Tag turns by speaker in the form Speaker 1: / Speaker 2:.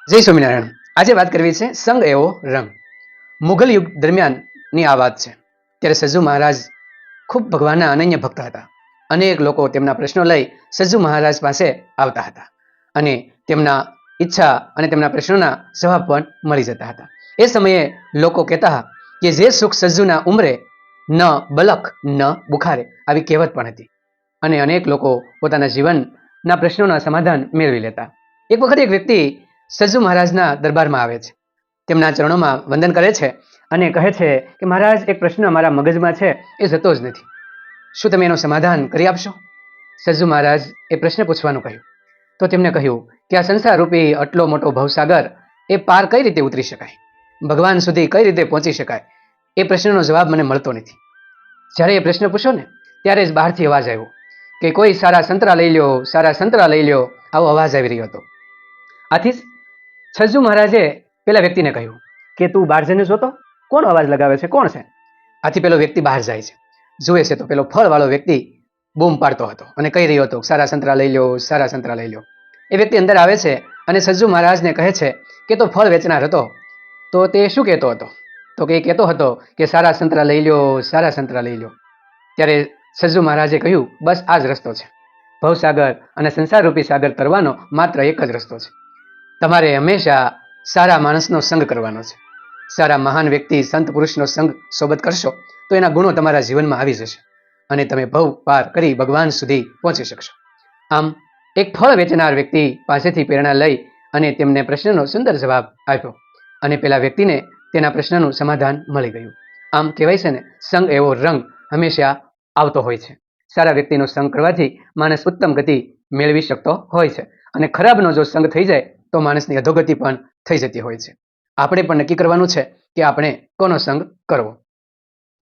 Speaker 1: જય સ્વામિનારાયણ. આજે વાત કરવી છે સંગ એવો રંગ. મુઘલ યુગ દરમિયાનની આ વાત છે. ત્યારે સજ્જુ મહારાજ ખૂબ ભગવાનના અનન્ય ભક્ત હતા. અનેક લોકો તેમના પ્રશ્નો લઈ સજ્જુ મહારાજ પાસે આવતા હતા અને તેમના ઈચ્છા અને તેમના પ્રશ્નોના જવાબ પણ મળી જતા હતા. એ સમયે લોકો કહેતા કે જે સુખ સજ્જુના ઉમરે ન બલખ ન બુખારે, આવી કહેવત પણ હતી. અને અનેક લોકો પોતાના જીવનના પ્રશ્નોના સમાધાન મેળવી લેતા. એક વખત એક વ્યક્તિ સજ્જુ મહારાજના દરબારમાં આવે છે. તેમના ચરણોમાં વંદન કરે છે અને કહે છે કે મહારાજ, એક પ્રશ્ન મારા મગજમાં છે, એ જતો જ નથી. શું તમે એનું સમાધાન કરી આપશો? સજ્જુ મહારાજ એ પ્રશ્ન પૂછવાનું કહ્યું. તો તેમને કહ્યું કે આ સંસાર રૂપી આટલો મોટો ભવસાગર, એ પાર કઈ રીતે ઉતરી શકાય? ભગવાન સુધી કઈ રીતે પહોંચી શકાય? એ પ્રશ્નનો જવાબ મને મળતો નથી. જ્યારે એ પ્રશ્ન પૂછ્યો ને, ત્યારે જ બહારથી અવાજ આવ્યો કે કોઈ સારા સંતરા લઈ લ્યો, સારા સંતરા લઈ લ્યો, આવો અવાજ આવી રહ્યો હતો. આથી સજ્જુ મહારાજે પેલા વ્યક્તિને કહ્યું કે તું બહાર જઈને જોતો, કોણ અવાજ લગાવે છે, કોણ છે? આથી પેલો વ્યક્તિ બહાર જાય છે. જુએ છે તો પેલો ફળવાળો વ્યક્તિ બૂમ પાડતો હતો અને કહી રહ્યો હતો, સારા સંતરા લઈ લ્યો, સારા સંતરા લઈ લ્યો. એ વ્યક્તિ અંદર આવે છે અને સજ્જુ મહારાજને કહે છે કે તો ફળ વેચનાર હતો, તો તે શું કહેતો હતો? તો કે એ કહેતો હતો કે સારા સંતરા લઈ લ્યો, સારા સંતરા લઈ લ્યો. ત્યારે સજ્જુ મહારાજે કહ્યું, બસ આ જ રસ્તો છે. ભવસાગર અને સંસાર રૂપી સાગર તરવાનો માત્ર એક જ રસ્તો છે. તમારે હંમેશા સારા માણસનો સંગ કરવાનો છે. સારા મહાન વ્યક્તિ, સંત પુરુષનો સંગ સોબત કરશો તો એના ગુણો તમારા જીવનમાં આવી જશે અને તમે ભવ પાર કરી ભગવાન સુધી પહોંચી શકશો. આમ એક ફળ વેચનાર વ્યક્તિ પાસેથી પ્રેરણા લઈ અને તેમને પ્રશ્નનો સુંદર જવાબ આપ્યો અને પેલા વ્યક્તિને તેના પ્રશ્નનું સમાધાન મળી ગયું. આમ કહેવાય છે ને, સંગ એવો રંગ હંમેશા આવતો હોય છે. સારા વ્યક્તિનો સંગ કરવાથી માણસ ઉત્તમ ગતિ મેળવી શકતો હોય છે અને ખરાબનો જો સંગ થઈ જાય તો માણસની અધોગતિ પણ થઈ જતી હોય છે. આપણે પણ નક્કી કરવાનું છે કે આપણે કોનો સંગ કરવો.